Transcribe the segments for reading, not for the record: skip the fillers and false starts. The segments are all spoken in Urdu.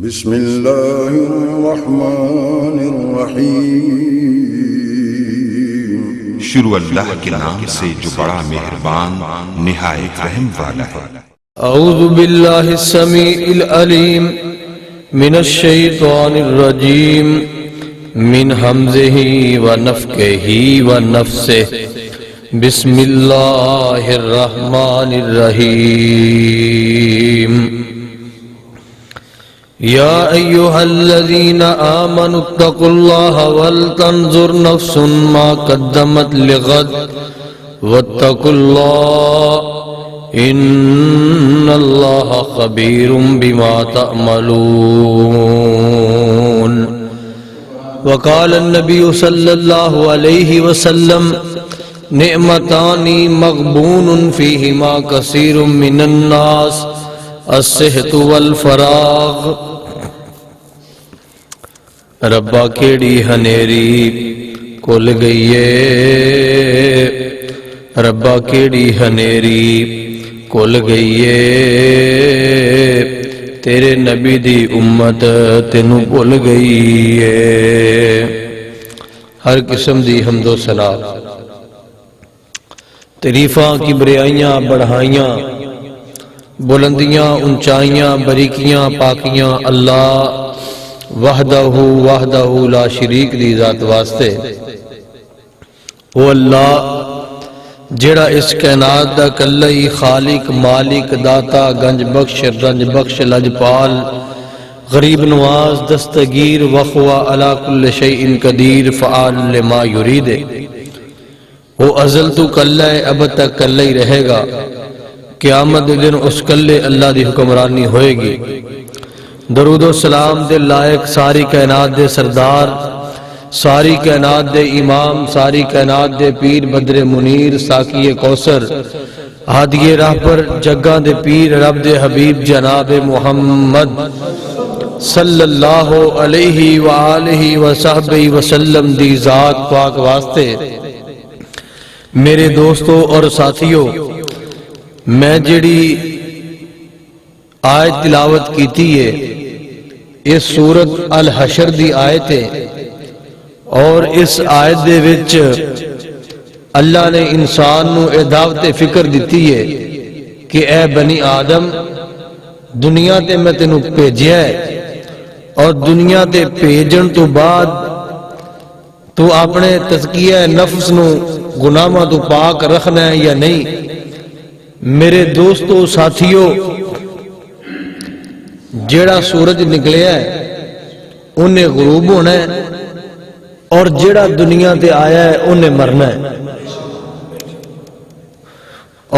بسم اللہ الرحمن الرحیم۔ شروع اللہ کے نام سے جو بڑا مہربان نہایت رحم والا ہے۔ اعوذ باللہ السمیع العلیم من الشیطان الرجیم من حمزہ ونفخہ ونفثہ۔ بسم اللہ الرحمن الرحیم۔ یا ایہا الذین آمنوا اتقوا اللہ ولتنظر نفس ما قدمت لغد واتقوا اللہ ان اللہ خبیر بما تعملون۔ وقال النبی صلی اللہ علیہ وسلم نعمتان مغبون فیہما کثیر من الناس الصحت والفراغ۔ ربا کیڑی ہنیری کھل گئیے، ربا کیڑی ہنیری کھل گئیے، تیرے نبی دی امت تینو بھول گئی ہے۔ ہر قسم دی حمد و ثنا، تعریفاں کبریائیاں بڑھائیاں، بلندیاں اونچائیاں باریکیاں پاکیاں اللہ وحدہ لا شریک دی ذات واسطے۔ وہ اللہ جڑا اس کائنات دا کلہ ہی خالق مالک داتا گنج بخش رنج بخش لجپال غریب نواز دستگیر وخوا علی کل شیء قدیر فعال لما یرید۔ وہ ازل تو کلہ ہے اب تک کلہ ہی رہے گا، قیامت دن اس کلے اللہ دی حکمرانی ہوئے گی۔ درود و سلام دے لائق ساری کائنات دے سردار، ساری کائنات دے امام، ساری کائنات دے پیر بدر منیر ساقی کوثر ہادی راہ پر جگہ دے پیر رب دے حبیب جناب محمد صلی اللہ علیہ وآلہ وصحبہ وسلم دی ذات پاک واسطے۔ میرے دوستو اور ساتھیو، میں جڑی آیت تلاوت کیتی ہے اس سورت الحشر دی آیت ہے، اور اس آیت دے وچ اللہ نے انسان نو اے دعوت فکر دیتی ہے کہ اے بنی آدم دنیا تے میں تینو بھیجیا ہے، اور دنیا تے بھیجن تو بعد تو اپنے تزکیہ نفس نو گناہاں تو پاک رکھنا ہے یا نہیں۔ میرے دوستو ساتھیو، جیڑا سورج نکلیا ہے انہیں غروب ہونا ہے، اور جیڑا دنیا تے آیا ہے انہیں مرنا ہے۔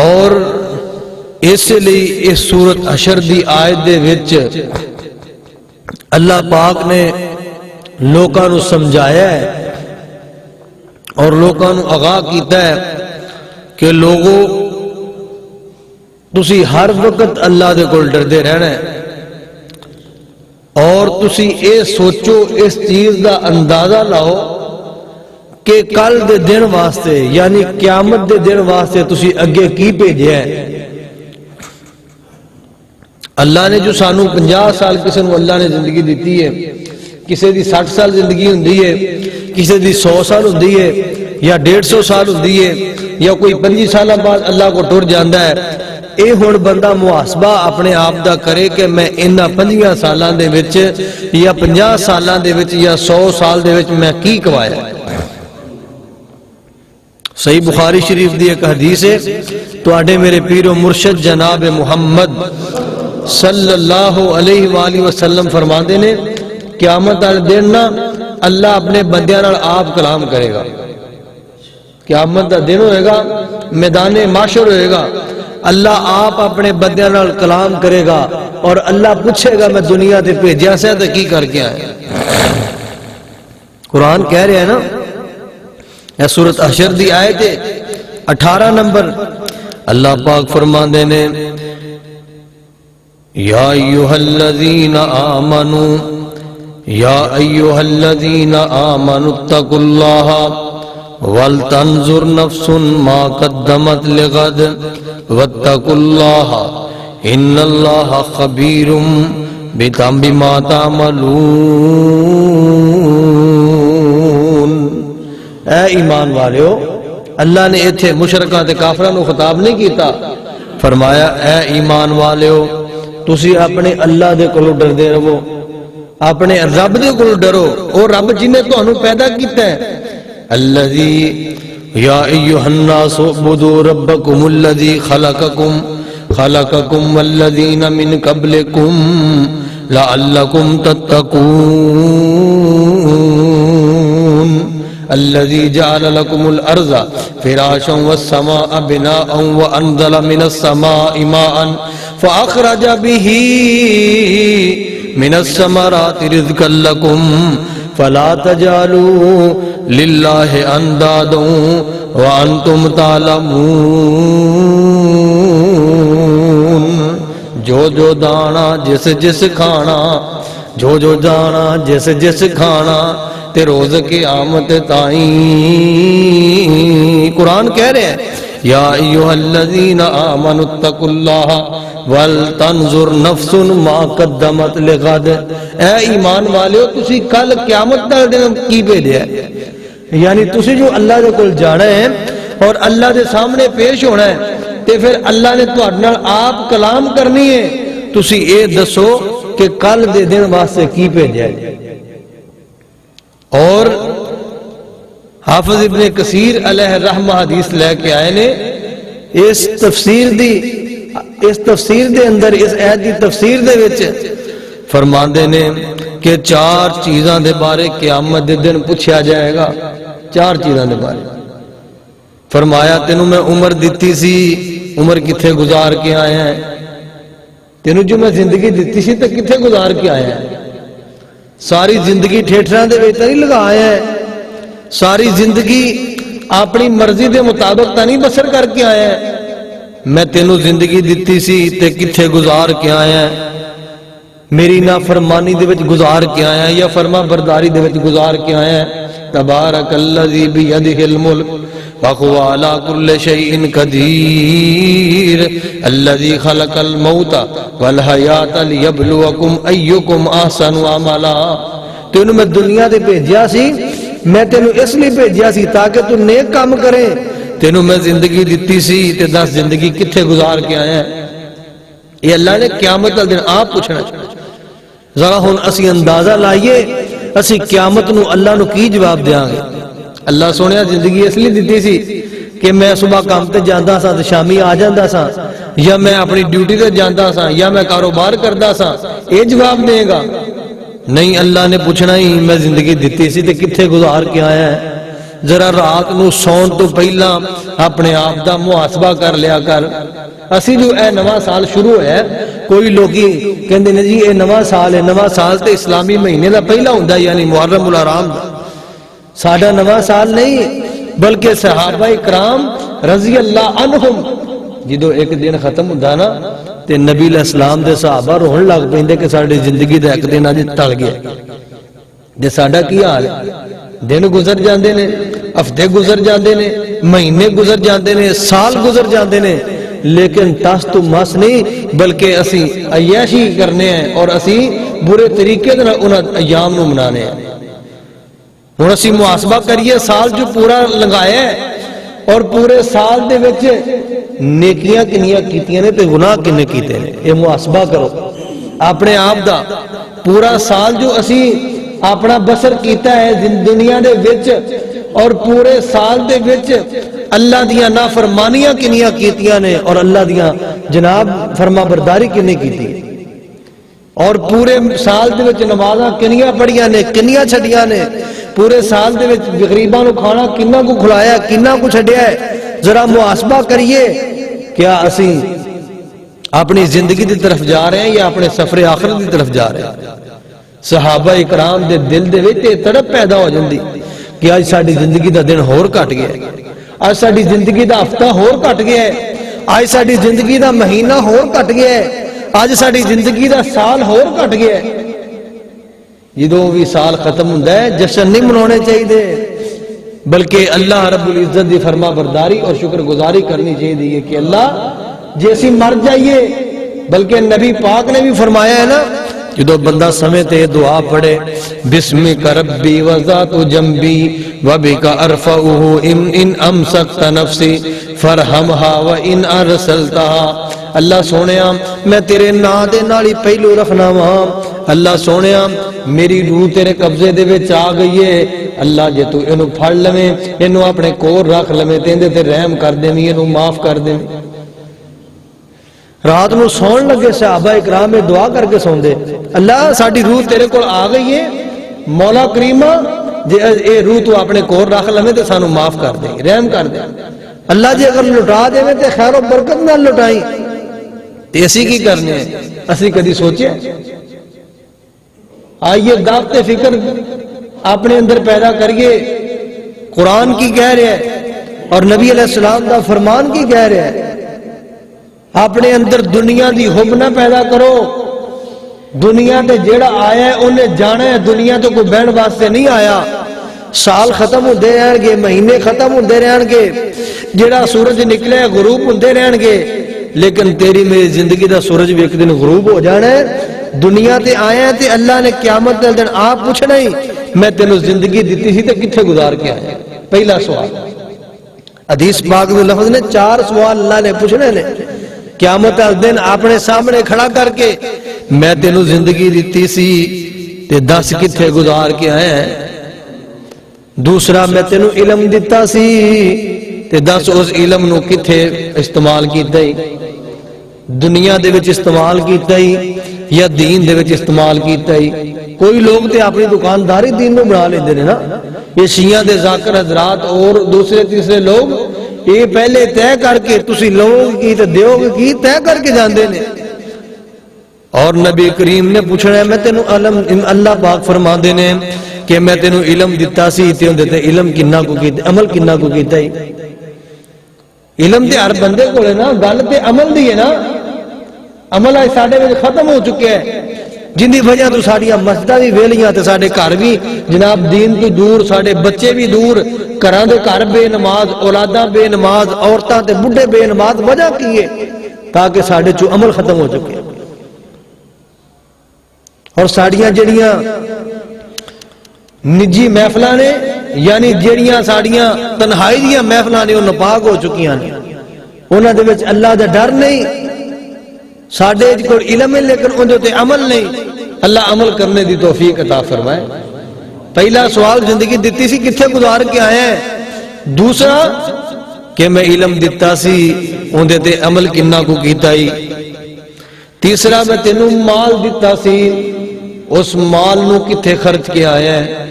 اور اس لئے اس سورت حشر دی آیت دے وچ اللہ پاک نے لوکاں نو سمجھایا ہے اور لوکاں نو آگاہ کیتا ہے کہ لوگوں تسی ہر وقت اللہ دے کول ڈردے رہنا ہے، اور تسی اے سوچو اس چیز دا اندازہ لاؤ کہ کل دے دن واسطے یعنی قیامت دے دن واسطے تسی اگے کی بھیجیا ہے۔ اللہ نے جو سانو 50 سال کسی نو اللہ نے زندگی دیتی ہے، کسی دی 60 سال زندگی ہوندی ہے، کسی دی 100 سال ہوندی ہے یا 150 سال ہوندی ہے، یا کوئی 25 سالہ بعد اللہ کو ٹر جاندہ ہے۔ اے ہن بندہ محاسبہ اپنے آپ دا کرے کہ میں انہاں 50 سالاں دے وچ یا 50 سالاں دے وچ یا 100 سال دے وچ میں کی کوایا۔ صحیح بخاری شریف دی ایک حدیث ہے، تواڈے میرے پیر و مرشد جناب محمد صلی اللہ علیہ وآلہ وسلم فرماندے نے قیامت والے دن نا اللہ اپنے بندیاں نال آپ کلام کرے گا۔ قیامت دا دن ہوئے گا، میدان معاشر ہوئے گا، اللہ آپ اپنے بندیاں نال کلام کرے گا، اور اللہ پوچھے گا میں دنیا تے بھیجیا سے تے کی کر کے آیا۔ قرآن کہہ رہے ہیں نا، یہ سورت حشر دی آیت 18 نمبر، اللہ پاک فرماندے نے یا ایھا الذین آمنوا یا ایھا الذین آمنوا اتقوا اللہ وَلْتَنْظُرْ نَفْسٌ مَا قَدَّمَتْ لِغَدٍ وَاتَّقُوا اللَّهَ إِنَّ اللَّهَ خَبِيرٌ بما تعملون۔ اے ایمان والےو، اللہ نے ایتھے مشرکاں تے کافراں نو خطاب نہیں کیتا، فرمایا اے ایمان والےو تسی اپنے اللہ دے کولوں ڈردے رہو، اپنے رب دے کولوں ڈرو، او رب جن نے تانوں پیدا کیتا ہے۔ الذی یا ایھا الناس اعبدوا ربکم الذی خلقکم والذین من قبلکم لعلکم تتقون الذي جعل لكم الأرض فراشا والسماء بناء وأنزل من السماء ماء فأخرج به من الثمرات رزقا لكم فلا تجعلوا لله أندادا وأنتم تعلمون۔ جو دانا جس کھانا، جو دانا جس کھانا تے روز قیامت تائیں۔ قرآن کہہ رہے ہیں یا ایھا الذین آمنوا اتقوا اللہ ولتنظر نفس ما قدمت لغد۔ اے ایمان والےو تسی کل قیامت تک دن کی بھیجیا ہے، یعنی تسی جو اللہ دے کول جانا ہے اور اللہ دے سامنے پیش ہونا ہے تے پھر اللہ نے تہاڈے نال آپ کلام کرنی ہے، تسی اے دسو کہ کل دے دن واسطے کی بھیجیا ہے۔ اور حافظ ابن کثیر علیہ الرحمہ حدیث لے کے آئے نے اس تفسیر دے اندر، اس آیت دی تفسیر دے وچ فرماندے نے کہ 4 چیزاں دے بارے قیامت دے دن پوچھا جائے گا۔ 4 چیزاں دے بارے فرمایا تینوں میں عمر دتی سی، عمر کتھے گزار کے آیا ہے؟ تینوں جو میں زندگی دتی سی تے کتھے گزار کے آیا ہے؟ ساری زندگی ٹھیٹھراں دے وچ نہیں لگایا ہے، ساری زندگی اپنی مرضی دے مطابق تا نہیں بسر کر کے آیا ہے۔ میں تینوں زندگی دتی سی تے کتھے گزار کے آیا ہے؟ میری نافرمانی دے وچ گزار کے آیا ہے یا فرما برداری دے وچ گزار کے آیا ہے؟ تبارک الذی بیدہ الملک وهو على كل شيء قدير الذي خلق الموت والحیات لیبلوکم ایکم احسن عملا۔ تینوں میں دنیا دے بھیجیا سی، میں تینوں اس لیے بھیجیا سی تاکہ تو نیک کام کرے۔ تینوں میں زندگی دتی سی تے 10 زندگی کتھے گزار کے آیا ہے؟ یہ اللہ نے قیامت کا دن آپ پوچھنا۔ ذرا ہن اسی اندازہ لائیے اسی قیامت نو اللہ نو کی جواب دیاں گے؟ اللہ سونے زندگی اس لیے دیتی سی کہ میں صبح کام تے جاندا سا تے شامی آ جاندا سا، یا میں اپنی ڈیوٹی تے جاندا سا، یا میں کاروبار کردا سا، اے جواب دے گا؟ نہیں، اللہ نے پوچھنا ہی میں زندگی دیتی سی تے کتھے گزار کے آیا ہے؟ ذرا رات نو سون تو پہلا اپنے آپ دا محاسبہ کر لیا کر۔ اسی جو اے نواں سال شروع ہے، کوئی لوگی کہندے نے جی اے نواں سال ہے، نواں سال تے اسلامی مہینے دا پہلا ہوندا یعنی محرم الحرام دا۔ ساڈا نواں سال نہیں بلکہ صحابہ اکرام رضی اللہ عنہم جدو ایک دن ختم ہوندا نا تے نبی علیہ السلام دے صحابہ روہن لگ پیندے کہ ساڈی زندگی دا ایک دن اج ٹل گیا۔ تے ساڈا کی حال ہے؟ دن گزر جاندے نے، ہفتے گزر جاندے نے، مہینے گزر جاندے نے، سال گزر جاندے نے، لیکن تاس تو مس نہیں بلکہ اسی عیاشی کرنے ہیں اور اسی برے طریقے دے نال انہاں ایام نو منانے ہیں۔ ہن اسی محاسبہ کریے سال جو پورا لنگایا ہے اور پورے سال دے وچ نیکیاں کنیاں کیتیاں نے تے گناہ کنے کیتے نے، یہ محاسبہ کرو اپنے آپ دا۔ پورا سال جو اسی اپنا بسر کیتا ہے دنیا دے وچ اور پورے سال دے وچ اللہ دیاں نافرمانیاں کنیاں کیتیاں نے اور اللہ دیاں جناب فرما برداری کنے کیتی، اور پورے سال دے وچ نمازاں کنیاں پڑھیاں نے، کنیاں چھڈیاں نے، پورے سال دے وچ غریباں نو کھانا کنا کو کھلایا، کنا کو چھڈیا ہے۔ ذرا محاسبہ کریے کیا اسی اپنی زندگی دی طرف جا رہے ہیں یا اپنے سفر آخرت دی طرف جا رہے ہیں؟ صحابہ اکرام دے دل دے وچ تڑپ پیدا ہو جاندی کہ آج ساڈی زندگی دا دن ہور گھٹ گیا ہے، آج ساڈی زندگی دا ہفتہ ہور گھٹ گیا ہے، آج ساڈی زندگی دا مہینہ ہور گھٹ گیا ہے، آج ساڈی زندگی دا سال ہور گھٹ گیا ہے۔ جدوں بھی سال ختم ہوندا ہے جشن نہیں منانے چاہیے بلکہ اللہ رب العزت دی فرما برداری اور شکر گزاری کرنی چاہیے کہ اللہ جیسی مر جائیے، بلکہ نبی پاک نے بھی فرمایا ہے نا جدو بندہ سمے تے دعا پڑھے بسمک ربی وذات جنبی وبک ارفعہ ان امسکت نفسی فرحمہا وان ارسلتہا، اللہ سونیا میں تیرے نا دے نال ہی پہلو رکھنا وا، اللہ سونیا میری روح تیرے قبضے دے وچ آ گئی ہے، اللہ جے تو اینو پھڑ لویں اینو اپنے کول رکھ لویں تے اندے تے رحم کر دیویں، اینو معاف کر دیویں۔ رات نو سون لگے صحابہ اکرام میں دعا کر کے سون دے، اللہ ساڈی روح تیرے کول آ گئی ہے، مولا کریمہ جے اے روح تو اپنے کول رکھ لویں تے سانو معاف کر دے، رحم کر دے، اللہ جے اگر لٹا دے تے خیر و برکت نال لٹائیں تے اسی کی کرنے ہیں، اسی کدی سوچے؟ آئیے دعوت فکر اپنے اندر پیدا کریے، قرآن کی کہہ رہے ہیں اور نبی علیہ السلام دا فرمان کی کہہ رہے ہیں، اپنے اندر دنیا دی حب نہ پیدا کرو، دنیا تے جیڑا آیا ہے انہیں جانا ہے، دنیا تو کوئی بہن واسطے نہیں آیا، سال ختم ہوندے رہن گے، مہینے ختم ہوندے رہن گے، جیڑا سورج نکلے غروب ہوندے رہن گے، لیکن تیری میری زندگی دا سورج بھی ایک دن غروب ہو جانا ہے، دنیا تے آیا ہے تے اللہ نے قیامت دے دن آپ پوچھنا ہی میں تینوں زندگی دیتی سی تے کتھے گزار کے آیا؟ پہلا سوال حدیث پاک میں لفظ نے 4 سوال اللہ نے پوچھنے نے قیامت دے دن اپنے سامنے کھڑا کر کے، میں تینوں زندگی دیتی سی تے 10 کتھے گزار کے آیا ہے؟ دوسرا میں تینوں علم دیتا سی تے 10 اس علم نو کتھے استعمال کیتا ہی؟ دنیا دے وچ استعمال کیتا ہی یا دین دے وچ استعمال کیتا ہی؟ کوئی لوگ تے اپنی دکانداری دین نو بنا لیندے نے نا، یہ شیعہ دے ذاکر حضرات اور دوسرے تیسرے لوگ یہ پہلے طے کر کے تسی لوگ کی تے دیو کی طے کر کے جاندے نے، اور نبی کریم نے پوچھنا ہے میں تینوں علم، اللہ پاک فرماندے نے کہ میں تینوں علم دیتا سی تے اون تے علم کنا کو کیتا، عمل کنا کو کیتا ہی؟ علم تے ہر بندے کو ہے نا، گل تے عمل دی ہے نا، عمل آج ساڈے وچ ختم ہو چکے ہیں، جن دی وجہ تو ساڈیاں مسجداں بھی ویلیاں تے ساڈے گھر بھی جناب دین تو دور، ساڈے بچے بھی دور، گھراں دے گھر بے نماز، اولاداں بے نماز، عورتاں تے بڈھے بے نماز، وجہ کی ہے؟ تاکہ ساڈے چوں عمل ختم ہو چکے، اور ساڈیاں جڑیاں نجی محفلاں نے یعنی جڑیاں ساڈیاں تنہائی دیاں محفلاں نے وہ ناپاک ہو چکیاں نے، انہاں دے وچ اللہ دا ڈر نہیں، ساڈے کوئی علم ہے لیکن اندے تے عمل نہیں، اللہ عمل کرنے دی توفیق عطا فرمائے۔ پہلا سوال زندگی دیتی سی کتھے گزار کے آئے ہیں، دوسرا کہ میں علم دیتا سی اندے تے عمل کنہ کو کیتا ہی، تیسرا میں تینوں مال دیتا سی اس مال نو کتھے خرچ کے آیا ہے؟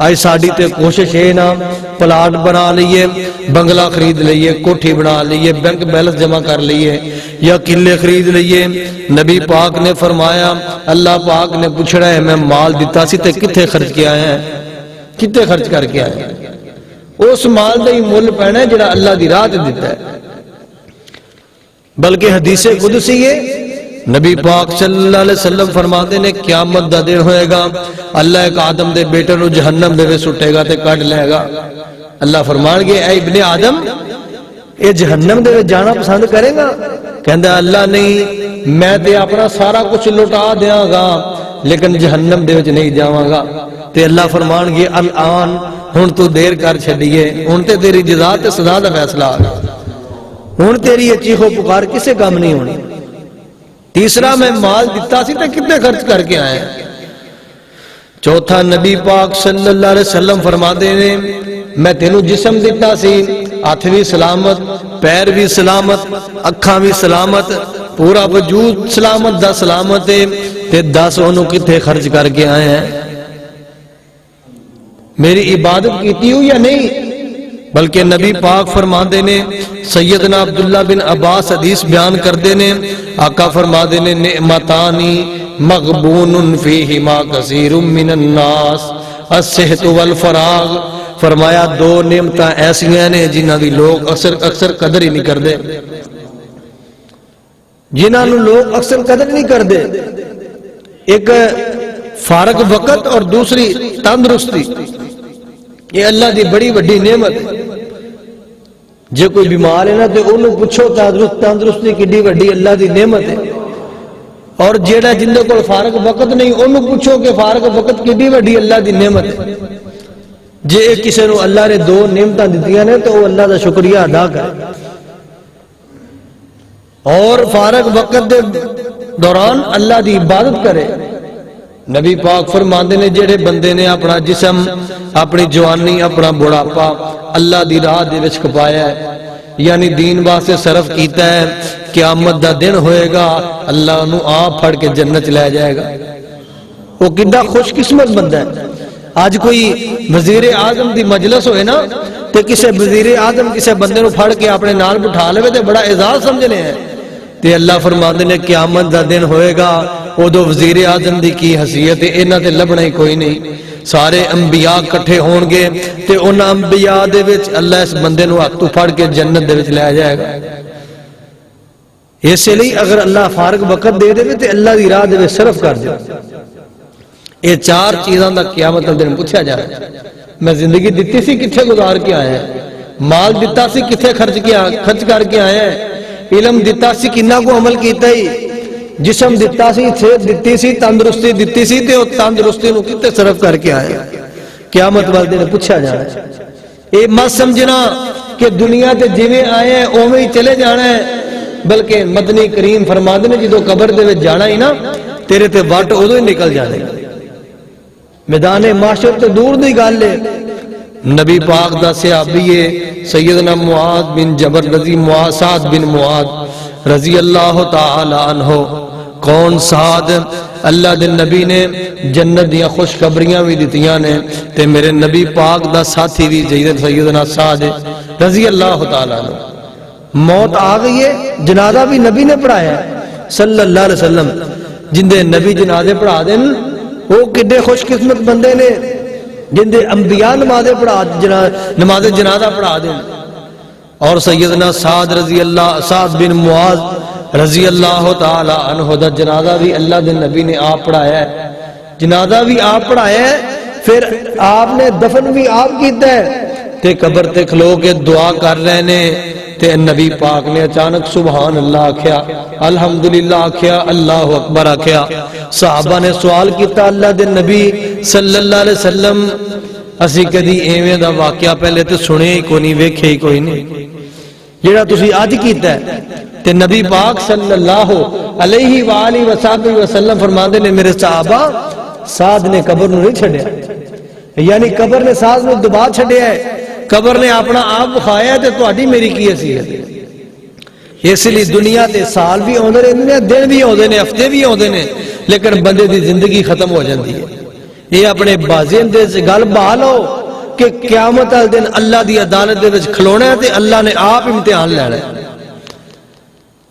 آج ساڑی تے کوشش ہے نا پلاٹ بنا لئیے، بنگلہ خرید لئیے، کوٹھی بنا لئیے، بینک بیلنس جمع کر لئیے یا قلعے خرید لئیے۔ نبی پاک نے فرمایا، اللہ پاک نے پوچھ رہا ہے میں مال دیتا سی تے کتھے خرچ کیا ہے؟ کتھے خرچ کر کے آیا ہے؟ اس مال دے ہی مول پینا ہے جڑا اللہ دی راہ تے دیتا ہے۔ بلکہ حدیث قدسی ہے، نبی پاک صلی اللہ علیہ وسلم فرماتے نے قیامت دا دن ہوئے گا، اللہ ایک آدم دے بیٹے نو جہنم دے سٹے گا تے کٹ لے گا۔ اللہ فرمان گے اے ابن آدم اے جہنم دے جانا پسند کرے گا؟ کہندہ اللہ نہیں، میں تے اپنا سارا کچھ لٹا دیاں گا لیکن جہنم دے نہیں جاواں گا۔ تے اللہ فرمان گے الان ہن تو دیر کر چھڈیے، ہن تے تیری جزا تے سزا دا فیصلہ آ گیا، ہن تیری یہ چیخو پکار کسے کام نہیں ہونی۔ تیسرا میں مال دیتا سی تے کتنے خرچ کر کے آئے۔ چوتھا نبی پاک صلی اللہ علیہ وسلم فرماتے ہیں میں تینوں جسم دیتا سی، ہاتھ بھی سلامت، پیر بھی سلامت، اکھاں بھی سلامت، پورا وجود سلامت دا سلامت ہے، تے 10 انہوں کتنے خرچ کر کے آئے ہیں؟ میری عبادت کیتی ہو یا نہیں؟ بلکہ نبی پاک فرماندے نے، سیدنا عبداللہ بن عباس حدیث بیان کردے نے، آقا فرماندے نے نعمتانی مغبون فیہما کثیر من الناس الصحت والفراغ، فرمایا 2 نعمتاں ایسیاں نے جنہاں دی لوگ اکثر قدر ہی نہیں کردے، جنہاں نو لوگ اکثر قدر نہیں کردے، ایک فارغ وقت اور دوسری تندرستی، یہ اللہ دی بڑی بڑی نعمت ہے۔ جے کوئی بیمار ہے نا تو انہوں پوچھو تندرستی کڈی بڑی اللہ دی نعمت ہے، اور جیڑا جندے کول فارغ وقت نہیں انہوں پوچھو کہ فارغ وقت کیڈی وڈی اللہ دی نعمت ہے. جے کسی نو اللہ نے دو نعمتاں دتیاں نے تو وہ اللہ دا شکریہ ادا کرے اور فارغ وقت دے دوران اللہ دی عبادت کرے. نبی پاک فرماندے نے جڑے بندے نے اپنا جسم اپنی جوانی اپنا بڑھاپا اللہ دی راہ دے وچ کھپایا ہے یعنی دین واسطے صرف کیتا ہے قیامت دا دن ہوئے گا اللہ انہوں آپ پھڑ کے جنت لے جائے گا. وہ کڈا خوش قسمت بندہ ہے. آج کوئی وزیر اعظم دی مجلس ہوئے نا تے کسے وزیر اعظم کسے بندے نو پھڑ کے اپنے نال بٹھا لے تے بڑا اعزاز سمجھنے ہیں. تے اللہ فرماندے نے قیامت دا دن ہوئے گا ادو وزیر اعظم دی کی حیثیت انہاں تے لبنا ہی کوئی نہیں. سارے انبیاء کٹھے ہون گے تے انہاں انبیاء دے وچ اللہ اس بندے نو ہاتھ تو پھڑ کے جنت دے وچ لے جائے گا. اس لیے اگر اللہ فارغ وقت دے دے تے اللہ دی راہ دے وچ صرف کر دے. یہ چار چیزاں دا قیامت دے دن پوچھا جائے. میں زندگی دتی سی کتھے گزار کے آیا ہے, مال دتا سی کتھے خرچ کر کے آیا ہے, علم دتا سی کنا کو عمل کیتا ہی, جسم دتا سی صحت دتی سی تندرستی دتی سی تے او تندرستی نو کتے صرف کر کے آیا. قیامت والے دن پوچھا جانا ہے. اے مت سمجھنا کہ دنیا تے جویں آئے ہیں اوویں ہی چلے جانا ہے, بلکہ مدنی کریم فرماندے نے جدوں قبر دے وچ جانا ہی نا تیرے تے وٹ اودوں ہی نکل جانے. میدان معاشر تے دور دی گل ہے. نبی پاک دا صحابی ہے سیدنا معاذ بن جبل سعد بن معاذ رضی اللہ تعالی عنہ. کون سعد اللہ دے نبی نے جنت دیاں خوشخبریاں بھی دتیاں نے تے میرے نبی پاک دا ساتھی بھی سیدنا سعد رضی اللہ تعالی عنہ. موت آ گئی ہے, جنازہ بھی نبی نے پڑھایا ہے صلی اللہ علیہ وسلم. جندے نبی جنازے پڑھا دیں وہ کڈے خوش قسمت بندے نے جندے انبیاء نماز جنازہ پڑھا دیں. اور سیدنا سعد بن معاذ رضی اللہ تعالی عنہ دا جنازہ بھی اللہ دے نبی نے آپ پڑھایا ہے, جنازہ بھی آپ پڑھایا ہے, پھر آپ نے دفن بھی آپ کیتا ہے تے قبر تے کھلو کے دعا کر رہے نے تے نبی پاک نے اچانک سبحان اللہ آکھیا, الحمدللہ آکھیا, اللہ اکبر آکھیا. صحابہ نے سوال کیتا اللہ دے نبی صلی اللہ علیہ وسلم اسی کدی ایویں دا واقعہ پہلے تے سنے ہی کوئی نہیں ویکھے ہی کوئی نہیں جیڑا تسی اج کیتا ہے. تے نبی پاک صلی اللہ علیہ وآلہ وسلم فرماندے نے میرے صحابہ سعد نے قبر نو نہیں چھڈیا, یعنی قبر نے سعد نو دبا چھڈیا ہے, قبر نے اپنا آپ بخایا تے تہاڈی میری کی حیثیت ہے. اس لیے دنیا تے سال بھی آندے رہندے نے, دن بھی آندے نے, ہفتے بھی آندے نے, لیکن بندے دی زندگی ختم ہو جاندی ہے. یہ اپنے بازین دے گل بہا لو کہ قیامت والے دن اللہ دی عدالت دے وچ کھلونا ہے تے اللہ نے آپ امتحان لینا ہے.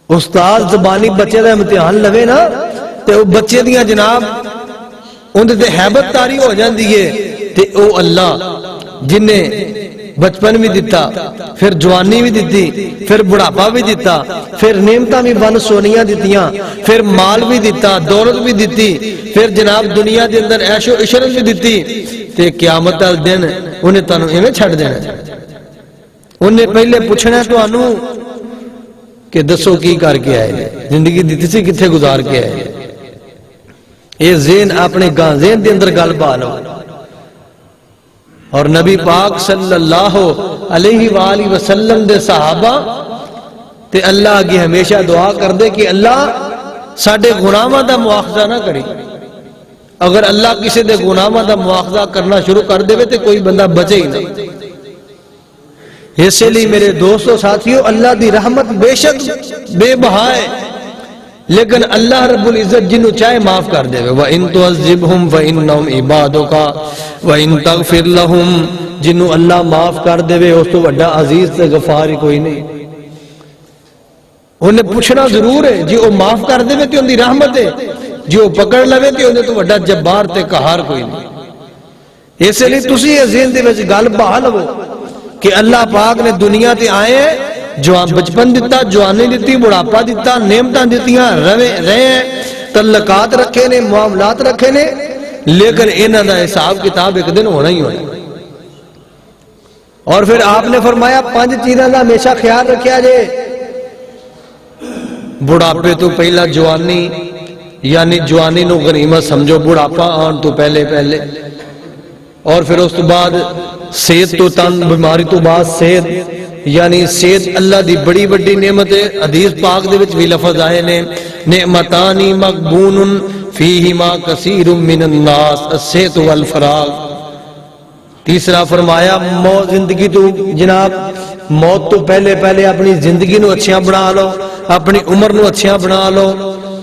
استاد زبانی بچے دا امتحان لوے نا تے او بچے دیاں جناب اندے تے ہیبت تاری ہو جاندی ہے تے او اللہ جن نے بچپن بھی دیتا, پھر جوانی بھی دیتی, پھر بڑھاپا بھی دیتا, پھر نعمتاں بھی بن سونیاں دیتیاں, پھر مال بھی دیتا, دولت بھی دیتی, پھر جناب دنیا دے اندر عیش و عشرت بھی دیتی تے قیامت والے دن انہیں تانوں ایویں چھڈ دینا. انہیں پہلے پوچھنا تانوں کہ دسو کی کر کے آئے, زندگی دیتی سی کتھے گزار کے آئے. یہ ذہن اپنے ذہن دے اندر گل پا لو. اور نبی پاک صلی اللہ علیہ وآلہ وسلم دے صحابہ تے اللہ آگے ہمیشہ دعا کر دے کہ اللہ ساڈے گناہاں دا مواخذہ نہ کرے. اگر اللہ کسی دے گناہاں دا مواخذہ کرنا شروع کر دے تے کوئی بندہ بچے ہی نہیں. اس لیے میرے دوستو ساتھیو اللہ دی رحمت بے شک بے بہا ہے, لیکن اللہ رب العزت جنہوں چاہے معاف کر دے. وَإِن تُعَذِّبْهُمْ فَإِنَّهُمْ عِبَادُكَ وَإِن تَغْفِرْ لَهُمْ جنہوں اللہ معاف کر دے اس تو بڑا عزیز تے غفار ہی کوئی نہیں. انہیں پوچھنا ضرور ہے جی وہ معاف کر دے تے ان دی رحمت ہے, جو پکڑ لوے تے انہیں تو بڑا جبار تے قہار کوئی نہیں. اس لیے تسی یہ ذہن دے وچ گل بہا لو کہ اللہ پاک نے دنیا تے آئے جوان بچپن دیتا, جوانی دیتی, بڑھاپا دیتا, نعمتاں دیتیاں, رہے تعلقات رکھے نے, معاملات رکھے نے, لیکن انہاں دا حساب کتاب ایک دن ہونا ہی ہونا. اور پھر آپ نے فرمایا 5 چیزاں دا ہمیشہ خیال رکھیا جے. بڑھاپے تو پہلا جوانی, یعنی جوانی نو غنیمت سمجھو، بڑھاپا آن تو پہلے پہلے، اور پھر اس تو بعد صحت تو تن، بیماری تو بعد صحت، یعنی صحت اللہ دی بڑی بڑی نعمت ہے۔ حدیث پاک دے وچ بھی لفظ آئے نے نعمتانی مغبون فیہما کثیر من الناس الصحت والفراغ۔ تیسرا فرمایا زندگی تو جناب موت تو پہلے پہلے اپنی زندگی نو اچھیاں بنا لو، اپنی عمر نو اچھیاں بنا لو۔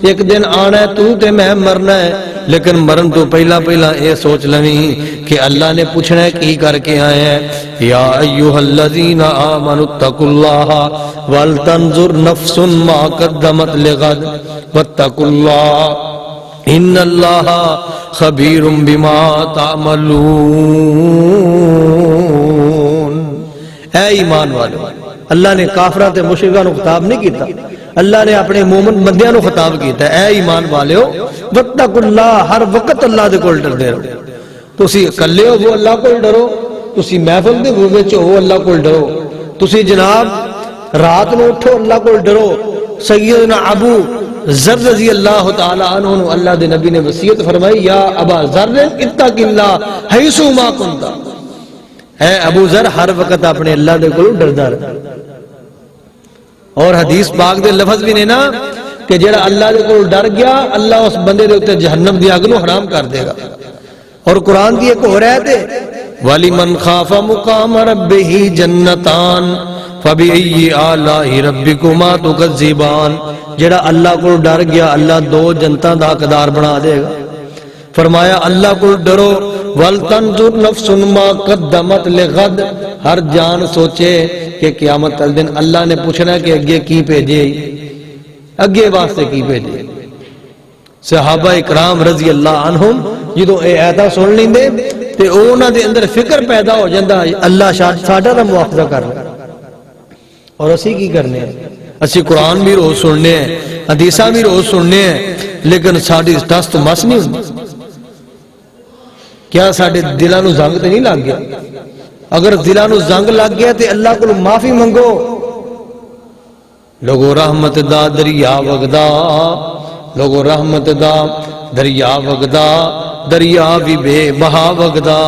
ایک دن آنا ہے تو تے میں مرنا ہے، لیکن مرن تو پہلا پہلا اے سوچ لویں کہ اللہ نے پوچھنا ہے کی کر کے آئے ہیں۔ یا ایھا الذین آمنوا اتقوا اللہ ولتنظر نفس ما قدمت لغد واتقوا اللہ ان اللہ خبیر بما تعملون۔ اے ایمان والو، اللہ نے کافراں تے مشرکاں نو خطاب نہیں کیتا، اللہ نے اپنے مومن بندیاں نو خطاب کیتا ہے۔ اے ایمان والو واتقوا اللہ، ہر وقت اللہ دے کول ڈردے رہو۔ تسی اکلے ہو وہ اللہ کول ڈرو، تسی محفل دے وچ ہو اللہ کول ڈرو، تسی جناب رات نو اٹھو اللہ کول ڈرو۔ سیدنا ابو ذر رضی اللہ تعالی عنہ اللہ دے نبی نے وصیت فرمائی، یا ابا ذر اتق اللہ حیث ما کنت، اے ابو ذر ہر وقت اپنے اللہ دے کول ڈردا رہ۔ اور حدیث پاک دے لفظ بھی نے نا کہ جڑا اللہ دے کول ڈر گیا اللہ اس بندے دے اوتے جہنم دی اگ نو حرام کر دے گا۔ اور قرآن دی ایک اور آیت ہے وَلِمَنْ خَافَ مُقَامَ رَبِّهِ جَنَّتَانِ فَبِأَيِّ آلَاءِ رَبِّكُمَا تُكَذِّبَانِ، جڑا اللہ کو ڈر گیا اللہ دو جنتاں دا حقدار بنا دے گا۔ فرمایا اللہ کو ڈرو، وَلْتَنْظُرْ نَفْسٌ مَا قَدَّمَتْ لِغَدٍ، ہر جان سوچے کہ قیامت تل دن اللہ نے پوچھنا کہ اگے کی بھیجے، اگے واسطے کی بھیجے۔ صحابہ اکرام رضی اللہ عنہم جدوں اے آیتاں سن لیندے تے انہاں دے اندر فکر پیدا ہو جاندا اللہ ساڈا دا مواخذہ کر لے۔ اور اسی کی کرنے ہیں، اسی قرآن بھی روز سننے ہیں، حدیثاں بھی روز سننے ہیں، لیکن ساڈی ٹس تو مس نہیں ہوندی۔ کیا ساڈے دلاں نو زنگ تے نہیں لگ گیا؟ اگر دلاں نو زنگ لگ گیا تے اللہ کو معافی منگو۔ لوگو رحمت دا دریا وگدا، لوگو رحمت دا دریا وگدا، دریا بھی بے بہا وگدا،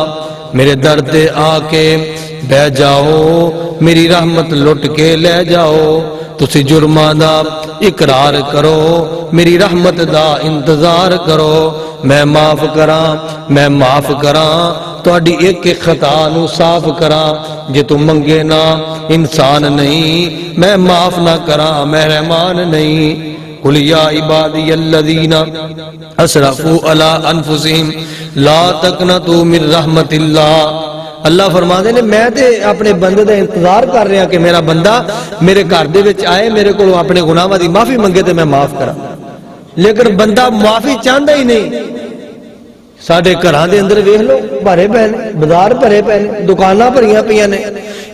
میرے در تے آ کے بہ جاؤ، میری رحمت لٹ کے لے جاؤ، تسی جرماں دا اقرار کرو، میری رحمت دا انتظار کرو، میں معاف کراں، میں معاف کراں، تہاڈی ایک ایک خطا نو صاف کراں، جے تو منگے نا انسان نہیں، میں معاف نہ کراں مہربان نہیں۔ قل یا عبادی الذین اسرفوا علی انفسہم لا تقنطوا من رحمت اللہ، اللہ فرماتے ہیں میں تے اپنے بندے دا انتظار کر رہا کہ میرا بندہ میرے گھر دے وچ آئے، میرے کو اپنے گناہاں دی معافی منگے تے میں معاف کراں، لیکن بندہ معافی چاہندا ہی نہیں۔ ساڈے گھراں دے اندر ویکھ لو بھرے پے نے، بازار بھرے پے نے، دکاناں بھریاں پیاں نے،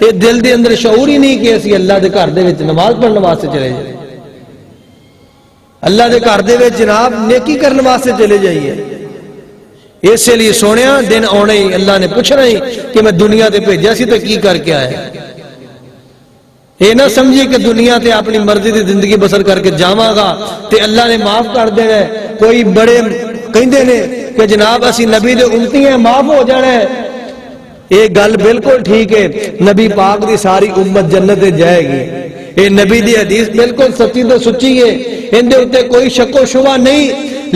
اے دل دے اندر شعور ہی نہیں کہ اسی اللہ دے گھر دے وچ نماز پڑھن واسطے چلے جائیں، اللہ دے گھر دے وچ جناب نیکی کرن واسطے چلے جائیے۔ اس لیے سونیا دن آنے ہی اللہ نے پوچھنا ہی کہ میں دنیا تے بھیجا سی تے کی کر کے آیا۔ یہ نہ سمجھے کہ دنیا تے اپنی مرضی دی زندگی بسر کر کے جاواں گا تے اللہ نے معاف کر دے گا۔ کوئی بڑے کہندے نے کہ جناب اسی نبی دے امتی ہیں معاف ہو جانا ہے، یہ گل بالکل ٹھیک ہے، نبی پاک دی ساری امت جنت تے جائے گی، یہ نبی دی حدیث بالکل سچی تے سچی ہے، اندے اوتے کوئی شک و شبہ نہیں،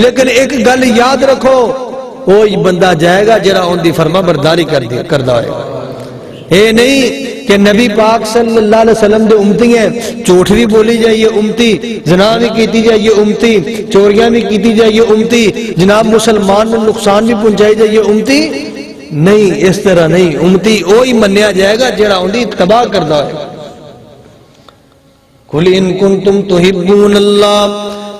لیکن ایک گل یاد رکھو وہی بندہ جائے گا جڑا ان دی فرما برداری کردا ہوئے گا۔ اے نہیں کہ نبی پاک صلی اللہ علیہ وسلم دے امتی ہیں، جھوٹ بھی بولی جائیے امتی، زنا بھی کیتی جائیے امتی، چوریاں بھی کیتی جائیے امتی، جناب مسلمان میں نقصان بھی پہنچائی جائیے امتی، نہیں، اس طرح نہیں، امتی وہی منیا جائے گا جڑا ان دی تباہ کردا ہوئے گا۔ قل ان کنتم تحبون اللہ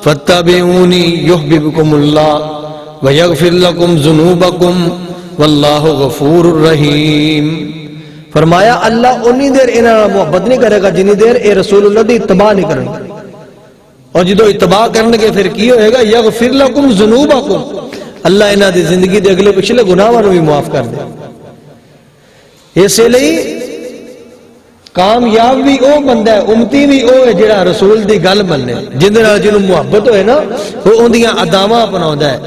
فاتبعونی یحببکم اللہ وَيَغْفِرْ لَكُمْ ذُنُوبَكُمْ وَاللَّهُ غَفُورٌ رَحِيمٌ۔ فرمایا اللہ انی دیر انہاں محبت نہیں کرے گا جنی دیر اے رسول اللہ دی اتباع نہیں کریں گے، اور جدو اتباع کرنے کے پھر کی ہوئے گا یغفر لکم ذنوبکم، اللہ انہاں دی زندگی دے اگلے پچھلے گناہاں نوں بھی معاف کر دے۔ اس لیے کامیاب بھی او بندہ ہے، امتی بھی او ہے جڑا رسول دی گل مننے، جندے نال جنوں محبت ہوئے نا وہ اندیاں اداواں اپناوندا ہے،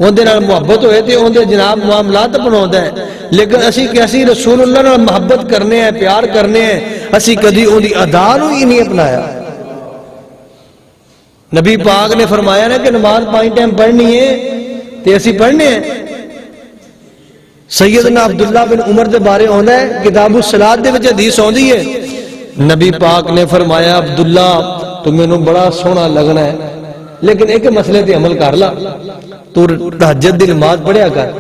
اندے نال محبت ہوئے تے اندے جناب معاملات اپناوندا ہے۔ لیکن اسی رسول اللہ نال محبت کرنے ہیں، پیار کرنے ہیں، اسی کدی اندی ادا نوں ہی نہیں اپنایا۔ نبی پاک نے فرمایا نا کہ نماز 5 ٹائم پڑھنی ہے تے اسی پڑھنے ہیں۔ سیدنا عبداللہ بن عمر دے بارے ہونا ہے کتاب الصلاۃ دے وچ حدیث ہوندی ہے، نبی پاک نے فرمایا عبداللہ تو مینوں بڑا سونا لگنا ہے لیکن ایک مسئلے تے عمل کر لا، تو تہجد دی نماز پڑھیا کر۔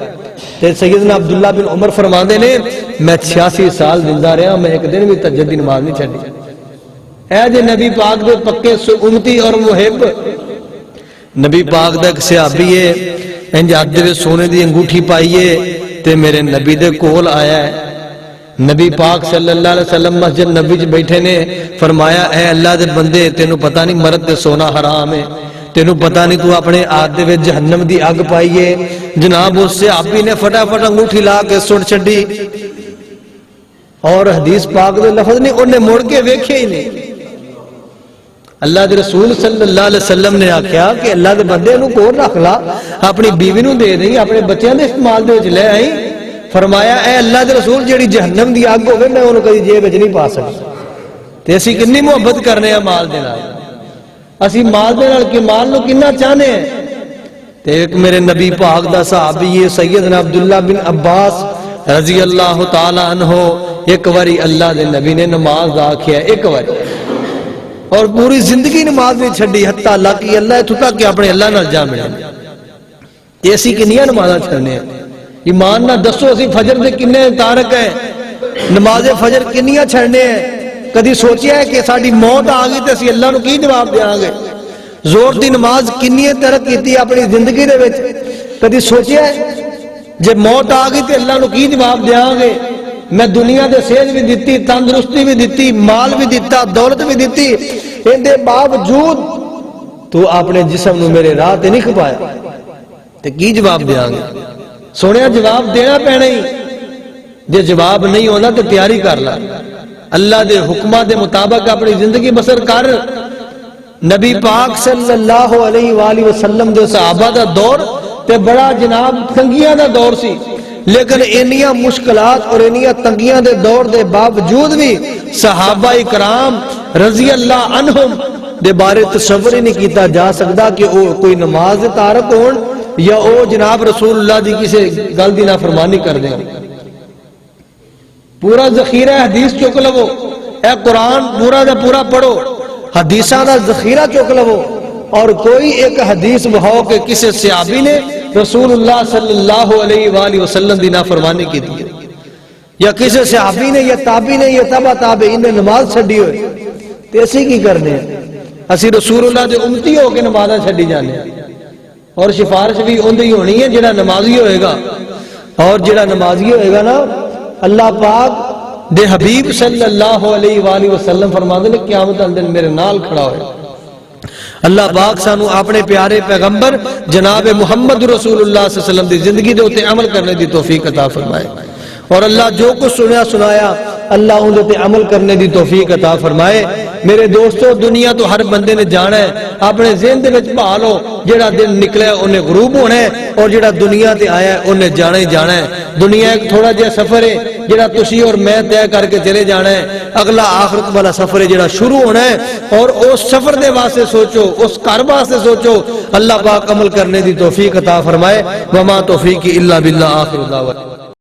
تے سیدنا عبداللہ بن عمر فرماندے نے میں 86 سال زندہ رہا، میں ایک دن بھی تہجد دی نماز نہیں چھڈی۔ اے جے نبی پاک دے پکے امتی اور محب۔ نبی پاک دا ایک صحابی ہے انج ہاتھ دے سونے دی انگوٹھی پائیے تے میرے نبی دے کول آیا ہے، نبی پاک صلی اللہ علیہ وسلم مسجد نبی چ بیٹھے نے، فرمایا اے اللہ دے بندے تینوں پتہ نہیں مرد تے سونا حرام ہے، تینوں پتہ نہیں تو اپنے ہاتھ دے وچ جہنم دی اگ پائیے۔ جناب اس صحابی نے فٹافٹ انگوٹھی لا کے سٹ چھڈی اور حدیث پاک دے لفظ نہیں انہیں مڑ کے ویکھے ہی نہیں۔ اللہ دے رسول صلی اللہ علیہ وسلم نے آکھیا کہ اللہ دے بندے انہوں کور رکھ لا، اپنی بیوی نوں دے دیں، اپنے بچیاں دے استعمال دے وچ لے آئیں۔ فرمایا اے اللہ دے رسول جیڑی جہنم دی اگ ہوے میں انہوں کدی جیب وچ نہیں پا سکتا۔ تے اسی کنی محبت کرنے ہیں مال دے نال، اسی مال دے نال کہ مال نو کنا چاہنے ہیں۔ تے ایک میرے نبی پاک دا صحابی ہے سیدنا عبداللہ بن عباس رضی اللہ تعالی عنہ، ایک واری اللہ دے نبی نے نماز آکھیا ایک واری اور پوری زندگی نماز نہیں چھڈی، حتیٰ اللہ کی اللہ اتھوں تک کہ اپنے اللہ نال جا ملے۔ تے اسی کنیاں نمازاں چھڈنے ہیں، ایمان نہ دسو اسی فجر دے کنے تارک ہیں، نماز فجر کنیاں چھڈنے ہیں؟ کدی سوچیا ہے کہ ساڈی موت آ گئی تے اسی اللہ نو کی جواب دیاں گے؟ زور دی نماز کنی ترک کیتی اپنی زندگی دے وچ؟ کدی سوچیا ہے جے موت آ گئی تے اللہ نو کی جواب دیاں گے؟ میں دنیا دے صحت بھی دیتی، تندرستی بھی دیتی، مال بھی دیتا، دولت بھی دیتی، ان دے باوجود تو اپنے جسم نو میرے راہ تے نہیں کھپایا تے کی جواب دیاں گے؟ سونے جواب دینا پینا ہی، جے جواب نہیں ہونا تو تیاری کر لا، اللہ دے حکمہ دے مطابق اپنی زندگی بسر کر۔ نبی پاک صلی اللہ علیہ وآلہ وسلم دے صحابہ دا دور تے بڑا جناب تنگیاں دا دور سی، لیکن انیاں مشکلات اور انیاں تنگیاں دے دور دے باوجود بھی صحابہ اکرام رضی اللہ عنہم دے بارے تصور ہی نہیں کیتا جا سکتا کہ او کوئی نماز تارک ہون یا او جناب رسول اللہ دی کسی گل دی نافرمانی کر دیں۔ پورا ذخیرہ حدیث چک لو، اے قرآن پورا دا پورا پڑھو، حدیثاں دا ذخیرہ چک لو اور کوئی ایک حدیث بہاؤ کہ کسی صحابی نے رسول اللہ صلی اللہ علیہ وآلہ وسلم دی نافرمانی کی دی یا کسی صحابی نے یا تابعی نے یا تبع تابعین نے نماز چھڈی ہوئے تے اسی کی کرنے ہیں؟ اسی رسول اللہ دے امتی ہو کے نمازاں چھڈی جانے ہیں، اور سفارش بھی اندھی ہونی ہے جڑا نمازی ہوئے گا، اور جڑا نمازی ہوئے گا نا اللہ پاک دے حبیب صلی اللہ علیہ وآلہ وسلم فرماندے نے قیامت دے دن میرے نال کھڑا ہوئے۔ اللہ پاک سانو اپنے پیارے پیغمبر جناب محمد رسول اللہ صلی اللہ علیہ وسلم دی زندگی دے اوتے عمل کرنے دی توفیق عطا فرمائے، اور اللہ جو کچھ سنایا اللہ ان تے عمل کرنے دی توفیق عطا فرمائے۔ میرے دوستو دنیا تو ہر بندے نے جانا ہے، اپنے ذہن دے وچ بہا لو جڑا دن نکلے انہیں غروب ہونا ہے، اور جڑا دنیا تے آیا ہے انہیں جانا ہی جانا ہے۔ دنیا ایک تھوڑا جہا سفر ہے جڑا تسی اور میں طے کر کے چلے جانا ہے، اگلا آخرت والا سفر ہے جڑا شروع ہونا ہے، اور اس سفر دے واسطے سوچو، اس گھر واسطے سوچو۔ اللہ پاک عمل کرنے دی توفیق عطا فرمائے۔ وما توفیقی الا باللہ، آخر دعوانا۔